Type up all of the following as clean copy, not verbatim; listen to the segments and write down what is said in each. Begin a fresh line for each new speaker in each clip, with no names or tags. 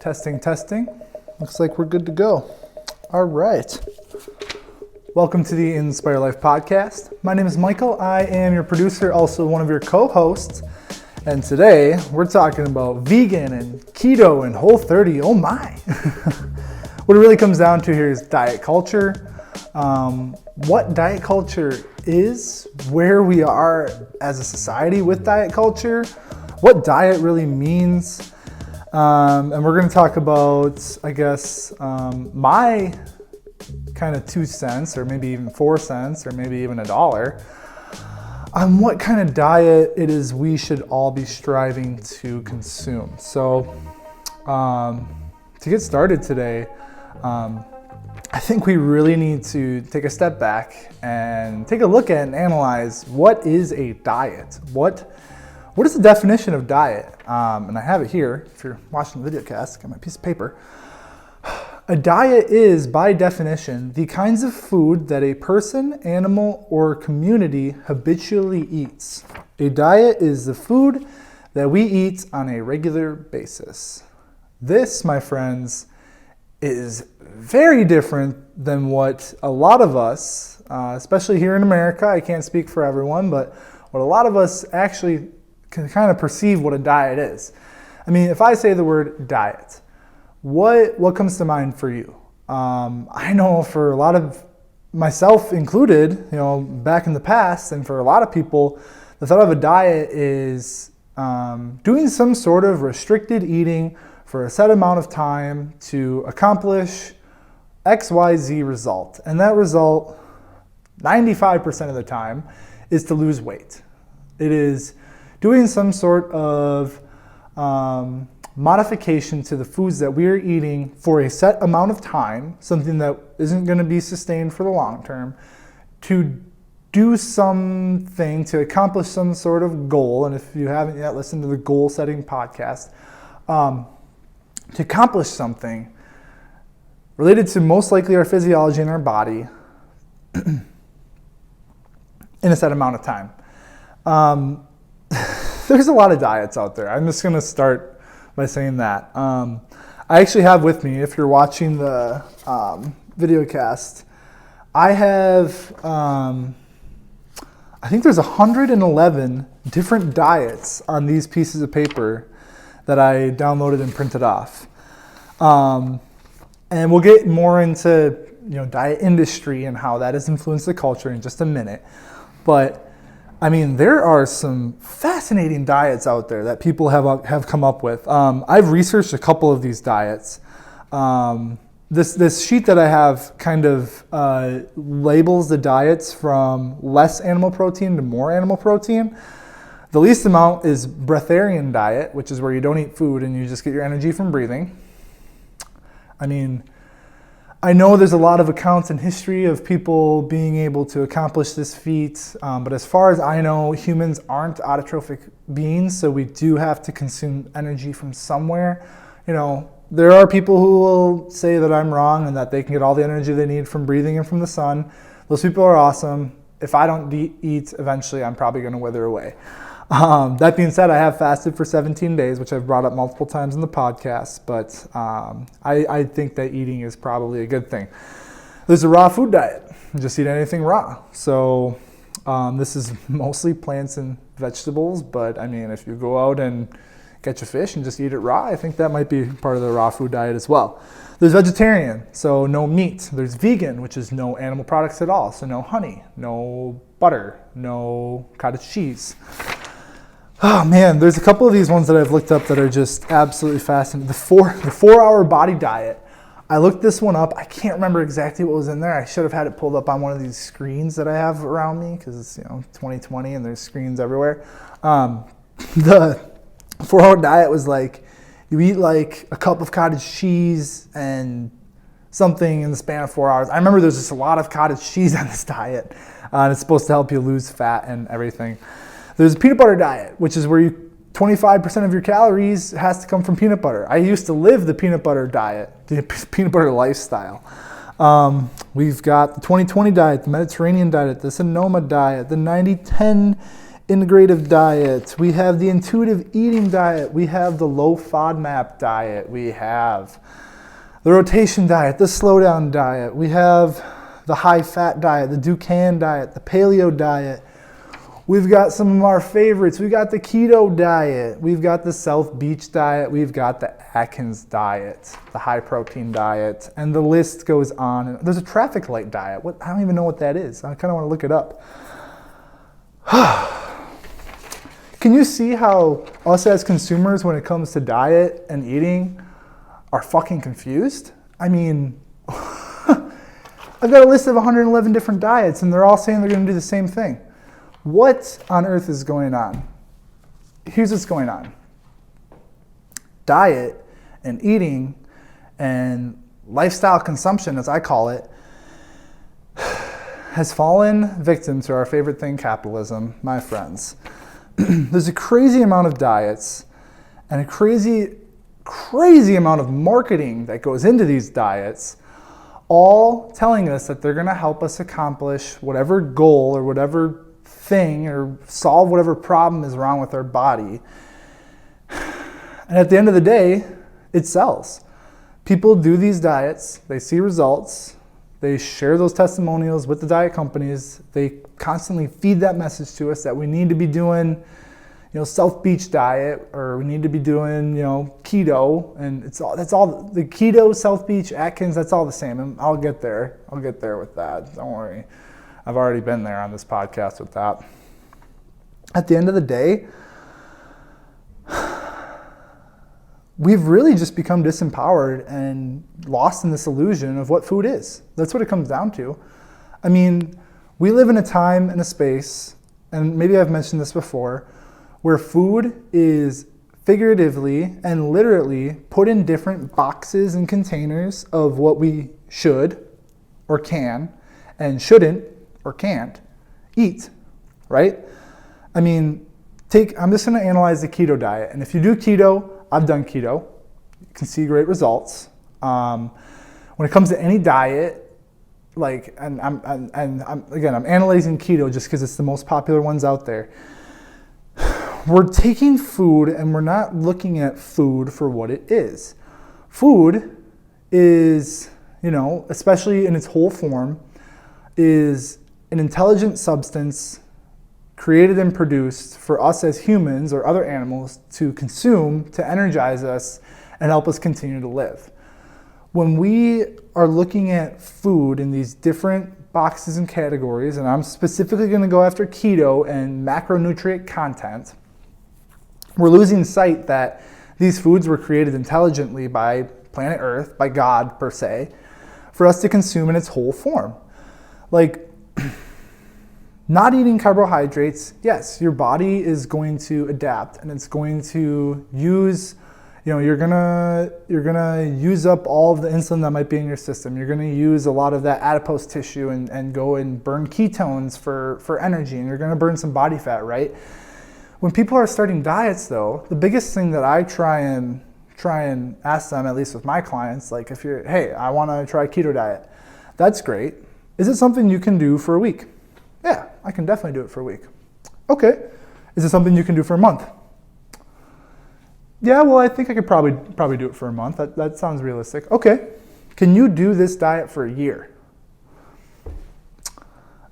Testing, testing. Looks like we're good to go. All right. Welcome to the Inspire Life podcast. My name is Michael. I am your producer, also one of your co-hosts. And today we're talking about vegan and keto and Whole30. Oh my. What it really comes down to here is diet culture. What diet culture is, where we are as a society with diet culture, what diet really means. And we're going to talk about, I guess, my kind of 2 cents, or maybe even 4 cents, or maybe even $1 on what kind of diet it is we should all be striving to consume. So to get started today, I think we really need to take a step back and take a look at and analyze what is a diet. What is the definition of diet? And I have it here. If you're watching the video cast, got my piece of paper. A diet is, by definition, the kinds of food that a person, animal, or community habitually eats. A diet is the food that we eat on a regular basis. This, my friends, is very different than what a lot of us, especially here in America, I can't speak for everyone, but what a lot of us actually can kind of perceive what a diet is. I mean, if I say the word diet, what comes to mind for you? I know for a lot of, myself included, back in the past, and for a lot of people, the thought of a diet is doing some sort of restricted eating for a set amount of time to accomplish XYZ result. And that result, 95% of the time, is to lose weight. It is doing some sort of modification to the foods that we're eating for a set amount of time, something that isn't going to be sustained for the long term, to do something to accomplish some sort of goal. And if you haven't yet listened to the goal setting podcast, to accomplish something related to most likely our physiology in our body in a set amount of time. There's a lot of diets out there. I'm just going to start by saying that. I actually have with me, if you're watching the video cast, I have, I think there's 111 different diets on these pieces of paper that I downloaded and printed off. And we'll get more into diet industry and how that has influenced the culture in just a minute. But I mean, there are some fascinating diets out there that people have come up with. I've researched a couple of these diets. This sheet that I have kind of labels the diets from less animal protein to more animal protein. The least amount is breatharian diet, which is where you don't eat food and you just get your energy from breathing. I mean, I know there's a lot of accounts in history of people being able to accomplish this feat, but as far as I know, humans aren't autotrophic beings, so we do have to consume energy from somewhere. There are people who will say that I'm wrong and that they can get all the energy they need from breathing and from the sun. Those people are awesome. If I don't eat, eventually I'm probably going to wither away. That being said, I have fasted for 17 days, which I've brought up multiple times in the podcast, but I think that eating is probably a good thing. There's a raw food diet. Just eat anything raw. So this is mostly plants and vegetables, but I mean, if you go out and catch a fish and just eat it raw, I think that might be part of the raw food diet as well. There's vegetarian, so no meat. There's vegan, which is no animal products at all, so no honey, no butter, no cottage cheese. Oh man, there's a couple of these ones that I've looked up that are just absolutely fascinating. The 4-hour body diet. I looked this one up. I can't remember exactly what was in there. I should have had it pulled up on one of these screens that I have around me because it's 2020 and there's screens everywhere. The 4-hour diet was like you eat like a cup of cottage cheese and something in the span of 4 hours. I remember there's just a lot of cottage cheese on this diet. And it's supposed to help you lose fat and everything. There's a peanut butter diet, which is where 25% of your calories has to come from peanut butter. I used to live the peanut butter diet, the peanut butter lifestyle. We've got the 20/20 diet, the Mediterranean diet, the Sonoma diet, the 90/10 integrative diet. We have the intuitive eating diet. We have the low FODMAP diet. We have the rotation diet, the slowdown diet. We have the high fat diet, the Dukan diet, the paleo diet. We've got some of our favorites. We've got the keto diet. We've got the self-beach diet. We've got the Atkins diet, the high protein diet, and the list goes on. There's a traffic light diet. I don't even know what that is. I kind of want to look it up. Can you see how us as consumers, when it comes to diet and eating, are fucking confused? I mean, I've got a list of 111 different diets, and they're all saying they're going to do the same thing. What on earth is going on? Here's what's going on. Diet and eating and lifestyle consumption, as I call it, has fallen victim to our favorite thing, capitalism, my friends. There's a crazy amount of diets and a crazy amount of marketing that goes into these diets, all telling us that they're going to help us accomplish whatever goal or whatever thing or solve whatever problem is wrong with our body. And at the end of the day, it sells. People do these diets, they see results, they share those testimonials with the diet companies, they constantly feed that message to us that we need to be doing, self-beach diet, or we need to be doing, keto, and that's all the keto, self-beach, Atkins, that's all the same. And I'll get there with that. Don't worry. I've already been there on this podcast with that. At the end of the day, we've really just become disempowered and lost in this illusion of what food is. That's what it comes down to. I mean, we live in a time and a space, and maybe I've mentioned this before, where food is figuratively and literally put in different boxes and containers of what we should or can and shouldn't or can't eat, right? I mean, I'm just going to analyze the keto diet. And if you do keto, I've done keto. You can see great results. When it comes to any diet, I'm analyzing keto just because it's the most popular ones out there. We're taking food and we're not looking at food for what it is. Food is, especially in its whole form, is an intelligent substance created and produced for us as humans or other animals to consume, to energize us, and help us continue to live. When we are looking at food in these different boxes and categories, and I'm specifically going to go after keto and macronutrient content, we're losing sight that these foods were created intelligently by planet Earth, by God per se, for us to consume in its whole form. Not eating carbohydrates, yes, your body is going to adapt and it's going to use, you're gonna use up all of the insulin that might be in your system. You're gonna use a lot of that adipose tissue and go and burn ketones for energy, and you're gonna burn some body fat, right? When people are starting diets though, the biggest thing that I try and ask them, at least with my clients, if hey, I wanna try a keto diet, that's great. Is it something you can do for a week? Yeah, I can definitely do it for a week. Okay. Is it something you can do for a month? Yeah, well, I think I could probably do it for a month. That sounds realistic. Okay. Can you do this diet for a year?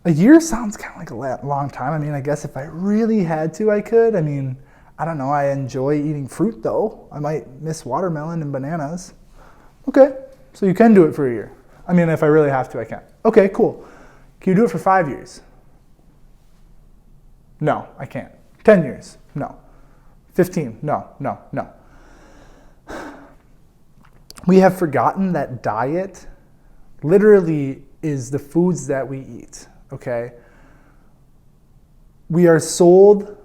A year sounds kind of like a long time. I mean, I guess if I really had to, I could. I mean, I don't know. I enjoy eating fruit, though. I might miss watermelon and bananas. Okay. So you can do it for a year. I mean, if I really have to, I can. Okay, cool. Can you do it for 5 years? No, I can't. 10 years? No. 15? No. We have forgotten that diet literally is the foods that we eat, okay? We are sold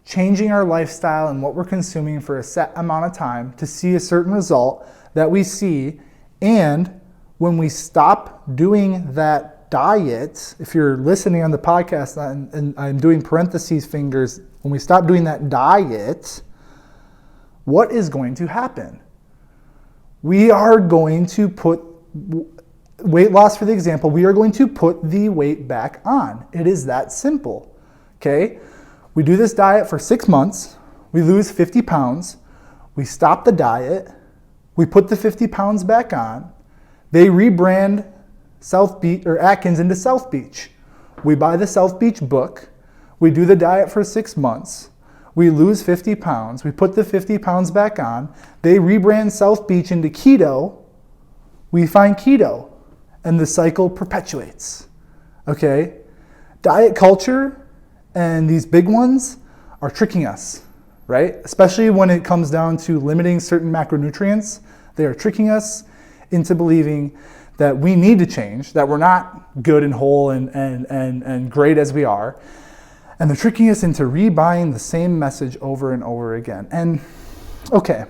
changing our lifestyle and what we're consuming for a set amount of time to see a certain result that we see, and when we stop doing that diet, if you're listening on the podcast, and I'm doing parentheses fingers, when we stop doing that diet, what is going to happen? We are going to put weight loss, for the example, we are going to put the weight back on. It is that simple, okay? We do this diet for 6 months. We lose 50 pounds. We stop the diet. We put the 50 pounds back on. They rebrand South Beach or Atkins into South Beach. We buy the South Beach book. We do the diet for 6 months. We lose 50 pounds. We put the 50 pounds back on. They rebrand South Beach into Keto. We find Keto, and the cycle perpetuates. Okay? Diet culture and these big ones are tricking us, right? Especially when it comes down to limiting certain macronutrients. They are tricking us into believing that we need to change, that we're not good and whole and great as we are. And they're tricking us into rebuying the same message over and over again. And okay,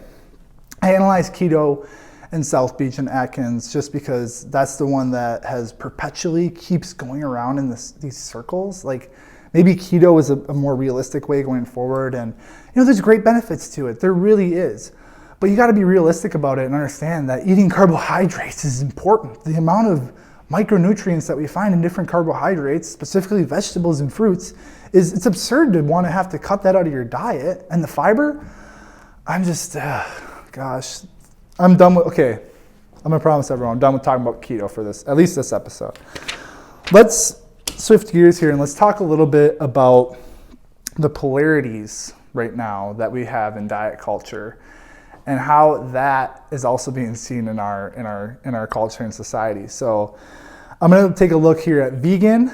I analyzed Keto and South Beach and Atkins just because that's the one that has perpetually keeps going around in these circles. Like maybe Keto is a more realistic way going forward. And there's great benefits to it. There really is. But you got to be realistic about it and understand that eating carbohydrates is important. The amount of micronutrients that we find in different carbohydrates, specifically vegetables and fruits, it's absurd to want to have to cut that out of your diet. And the fiber, I'm just, gosh, I'm done with, okay, I'm going to promise everyone, I'm done with talking about keto for this, at least this episode. Let's shift gears here and let's talk a little bit about the polarities right now that we have in diet culture and how that is also being seen in our culture and society. So I'm going to take a look here at vegan,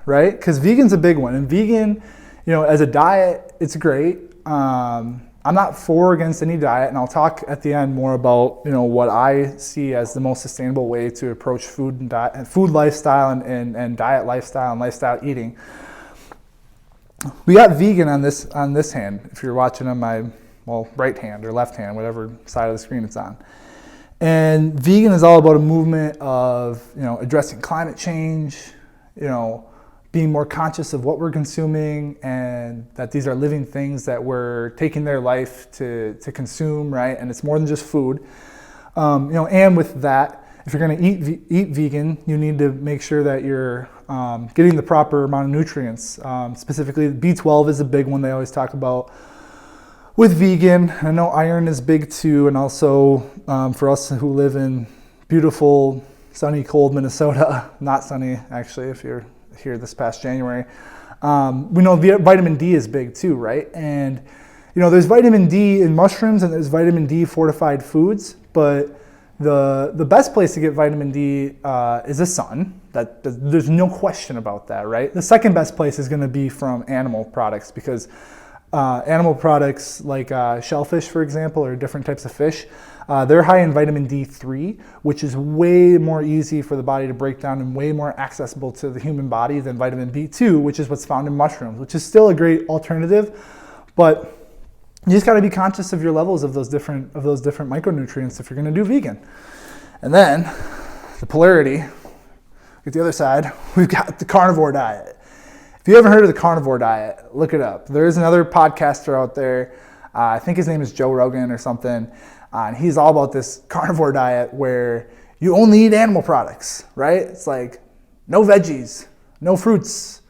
right? Because vegan's a big one. And vegan, as a diet, it's great. I'm not for or against any diet, and I'll talk at the end more about what I see as the most sustainable way to approach food and diet, food lifestyle and diet lifestyle and lifestyle eating. We got vegan on this hand. If you're watching on my right hand or left hand, whatever side of the screen it's on. And vegan is all about a movement of addressing climate change, being more conscious of what we're consuming, and that these are living things that we're taking their life to consume, right? And it's more than just food. And with that, if you're going to eat vegan, you need to make sure that you're getting the proper amount of nutrients. Specifically, B12 is a big one they always talk about with vegan. I know iron is big too, and also for us who live in beautiful, sunny, cold Minnesota, not sunny actually if you're here this past January, we know vitamin D is big too, right? And there's vitamin D in mushrooms and there's vitamin D fortified foods, but the best place to get vitamin D is the sun. There's no question about that, right? The second best place is going to be from animal products, because animal products like shellfish, for example, or different types of fish, they're high in vitamin D3, which is way more easy for the body to break down and way more accessible to the human body than vitamin B2, which is what's found in mushrooms, which is still a great alternative. But you just got to be conscious of your levels of those different micronutrients if you're going to do vegan. And then the polarity, at the other side, we've got the carnivore diet. If you haven't heard of the carnivore diet, look it up. There's another podcaster out there, I think his name is Joe Rogan or something, and he's all about this carnivore diet where you only eat animal products, right? It's like no veggies, no fruits,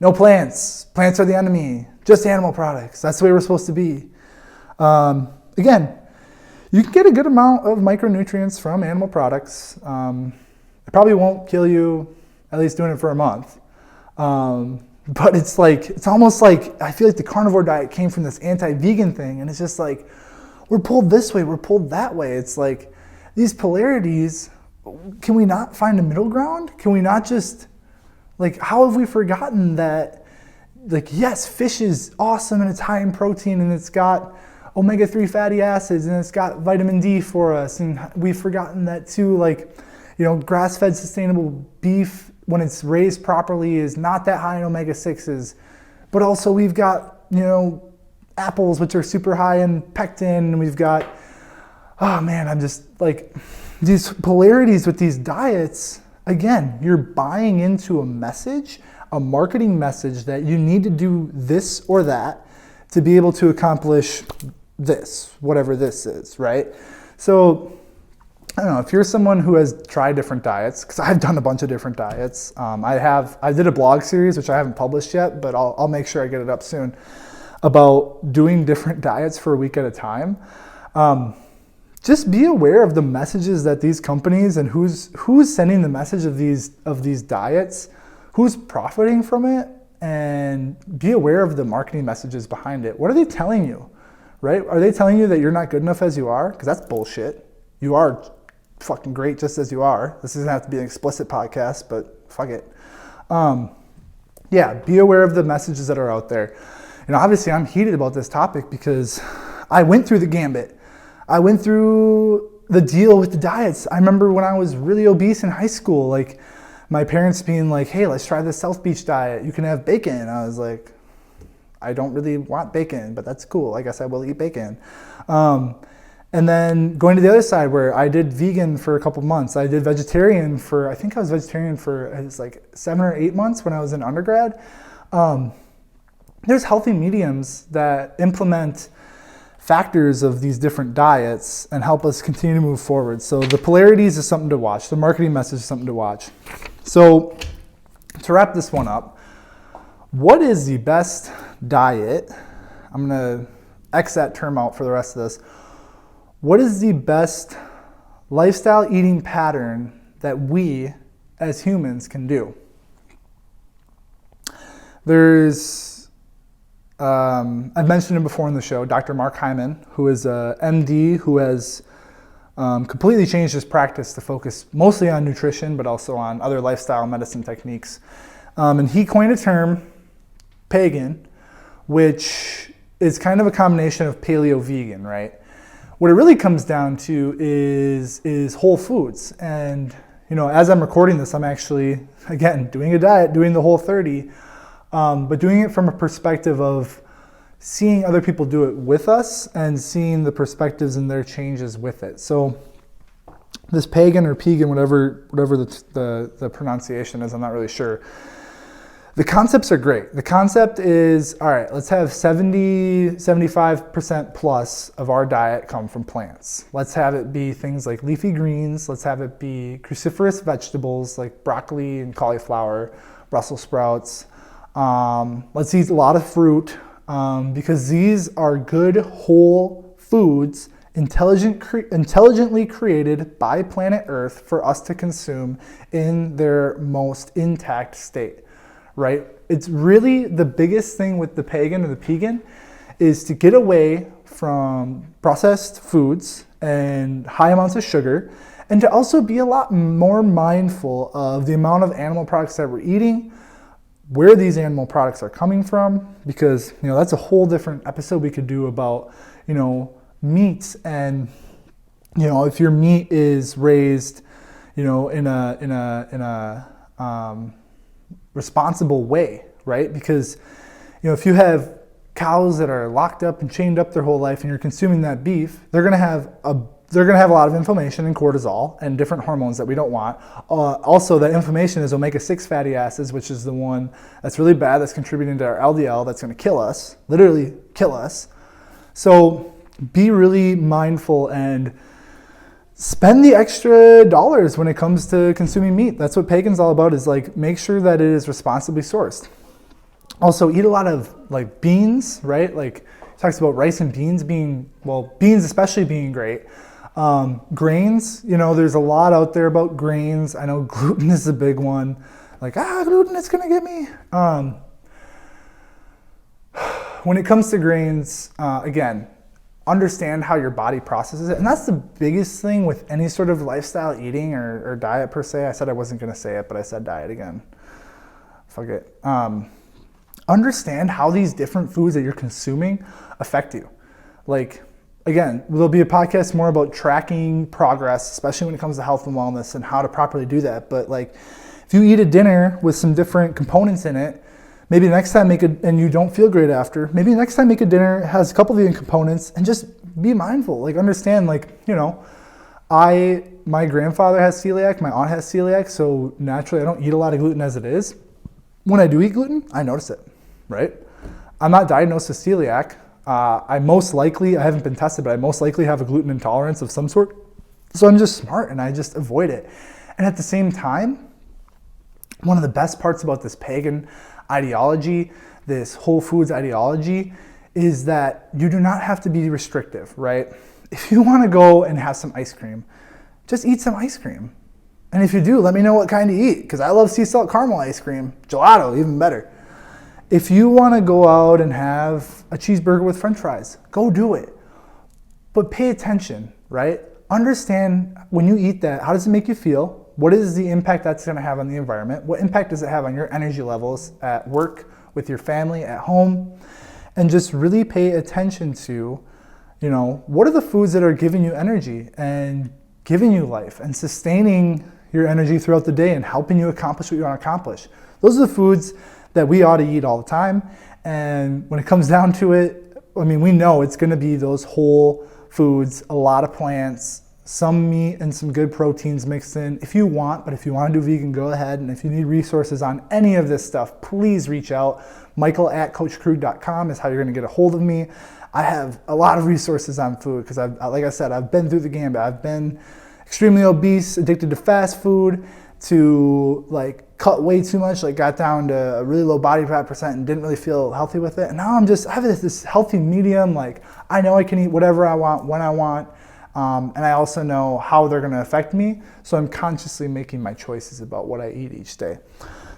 no plants. Plants are the enemy, just animal products. That's the way we're supposed to be. Again, you can get a good amount of micronutrients from animal products. It probably won't kill you, at least doing it for a month. But it's almost like, I feel like the carnivore diet came from this anti-vegan thing, and it's just like, we're pulled this way, we're pulled that way. It's like, these polarities, can we not find a middle ground? Can we not just, how have we forgotten that, yes, fish is awesome and it's high in protein and it's got omega-3 fatty acids and it's got vitamin D for us, and we've forgotten that too, grass-fed sustainable beef, when it's raised properly, is not that high in omega-6s. But also we've got, apples, which are super high in pectin, and we've got, I'm just these polarities with these diets. Again, you're buying into a message, a marketing message that you need to do this or that to be able to accomplish this, whatever this is, right? So I don't know, if you're someone who has tried different diets, because I've done a bunch of different diets. I did a blog series, which I haven't published yet, but I'll make sure I get it up soon, about doing different diets for a week at a time. Just be aware of the messages that these companies and who's sending the message of these diets, who's profiting from it, and be aware of the marketing messages behind it. What are they telling you, right? Are they telling you that you're not good enough as you are? Because that's bullshit. You are fucking great just as you are. This doesn't have to be an explicit podcast, but fuck it. Be aware of the messages that are out there. Obviously I'm heated about this topic because I went through the gambit. I went through the deal with the diets. I remember when I was really obese in high school, like my parents being like, hey, let's try the South Beach diet. You can have bacon. And I was like, I don't really want bacon, but that's cool. I guess I will eat bacon. And then going to the other side where I did vegan for a couple months. I did vegetarian for, I think I was vegetarian for it was like 7 or 8 months when I was in undergrad. There's healthy mediums that implement factors of these different diets and help us continue to move forward. So the polarities is something to watch. The marketing message is something to watch. So to wrap this one up, what is the best diet? I'm going to X that term out for the rest of this. What is the best lifestyle eating pattern that we as humans can do? There's, I've mentioned him before in the show, Dr. Mark Hyman, who is a MD who has completely changed his practice to focus mostly on nutrition, but also on other lifestyle medicine techniques. And he coined a term, pagan, which is kind of a combination of paleo-vegan, right? What it really comes down to is whole foods. And, as I'm recording this, I'm actually, again, doing a diet, doing the Whole30, but doing it from a perspective of seeing other people do it with us and seeing the perspectives and their changes with it. So this pagan or pegan, whatever the pronunciation is, I'm not really sure. The concepts are great. The concept is, all right, let's have 75% plus of our diet come from plants. Let's have it be things like leafy greens. Let's have it be cruciferous vegetables like broccoli and cauliflower, Brussels sprouts. Let's eat a lot of fruit because these are good whole foods intelligently created by planet Earth for us to consume in their most intact state. Right? It's really the biggest thing with the pagan or the pegan is to get away from processed foods and high amounts of sugar, and to also be a lot more mindful of the amount of animal products that we're eating, where these animal products are coming from, because that's a whole different episode we could do about meats, and if your meat is raised in a responsible way, right? Because if you have cows that are locked up and chained up their whole life and you're consuming that beef, they're going to have a lot of inflammation and cortisol and different hormones that we don't want. Also, that inflammation is omega-6 fatty acids, which is the one that's really bad, that's contributing to our LDL, that's going to kill us, literally kill us. So be really mindful and spend the extra dollars when it comes to consuming meat. That's what pagan's all about, is like make sure that it is responsibly sourced. Also, eat a lot of like beans, right? Like it talks about rice and beans beans especially being great. Grains, there's a lot out there about grains. I know gluten is a big one. Like, gluten, it's gonna get me. When it comes to grains, again, understand how your body processes it. And that's the biggest thing with any sort of lifestyle eating or diet per se. I said I wasn't going to say it, but I said diet again. Fuck it. Understand how these different foods that you're consuming affect you. Like, again, there'll be a podcast more about tracking progress, especially when it comes to health and wellness and how to properly do that. But like, if you eat a dinner with some different components in it, maybe the next time and you don't feel great after, maybe the next time make a dinner has a couple of the components, and just be mindful. Like understand, my grandfather has celiac, my aunt has celiac, so naturally I don't eat a lot of gluten as it is. When I do eat gluten, I notice it, right? I'm not diagnosed with celiac. I haven't been tested, but I most likely have a gluten intolerance of some sort. So I'm just smart and I just avoid it. And at the same time, one of the best parts about this pagan ideology, this Whole Foods ideology, is that you do not have to be restrictive, right? If you want to go and have some ice cream, just eat some ice cream. And if you do, let me know what kind to eat, because I love sea salt caramel ice cream. Gelato, even better. If you want to go out and have a cheeseburger with french fries, go do it. But pay attention, right? Understand when you eat that, how does it make you feel? What is the impact that's going to have on the environment? What impact does it have on your energy levels at work, with your family, at home? And just really pay attention to, what are the foods that are giving you energy and giving you life and sustaining your energy throughout the day and helping you accomplish what you want to accomplish. Those are the foods that we ought to eat all the time. And when it comes down to it, we know it's going to be those whole foods, a lot of plants, some meat and some good proteins mixed in if you want. But if you want to do vegan, go ahead. And if you need resources on any of this stuff, please reach out. Michael@coachcrew.com is how you're going to get a hold of me. I have a lot of resources on food because, like I said, I've been through the gambit. I've been extremely obese, addicted to fast food, to cut way too much, got down to a really low body fat percent and didn't really feel healthy with it. And now I have this healthy medium. I know I can eat whatever I want, when I want. And I also know how they're going to affect me. So I'm consciously making my choices about what I eat each day.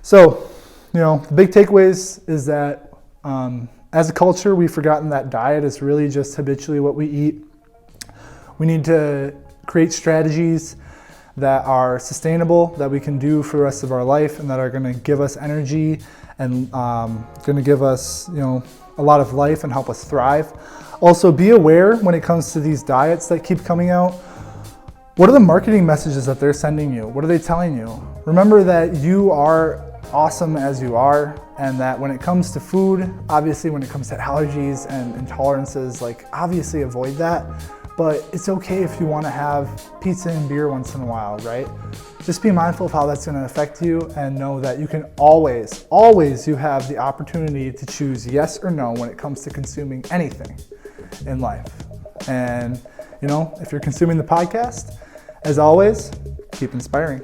So, the big takeaways is that as a culture, we've forgotten that diet is really just habitually what we eat. We need to create strategies that are sustainable, that we can do for the rest of our life, and that are going to give us energy and going to give us, a lot of life and help us thrive. Also, be aware when it comes to these diets that keep coming out. What are the marketing messages that they're sending you? What are they telling you? Remember that you are awesome as you are, and that when it comes to food, obviously when it comes to allergies and intolerances, obviously avoid that. But it's okay if you want to have pizza and beer once in a while, right? Just be mindful of how that's going to affect you, and know that you can always you have the opportunity to choose yes or no when it comes to consuming anything in life. And, if you're consuming the podcast, as always, keep inspiring.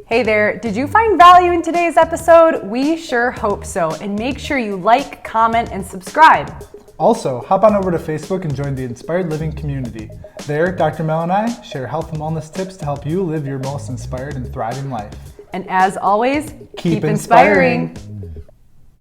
Hey there, did you find value in today's episode? We sure hope so. And make sure you like, comment, and subscribe.
Also, hop on over to Facebook and join the Inspired Living community. There, Dr. Mel and I share health and wellness tips to help you live your most inspired and thriving life.
And as always, keep inspiring.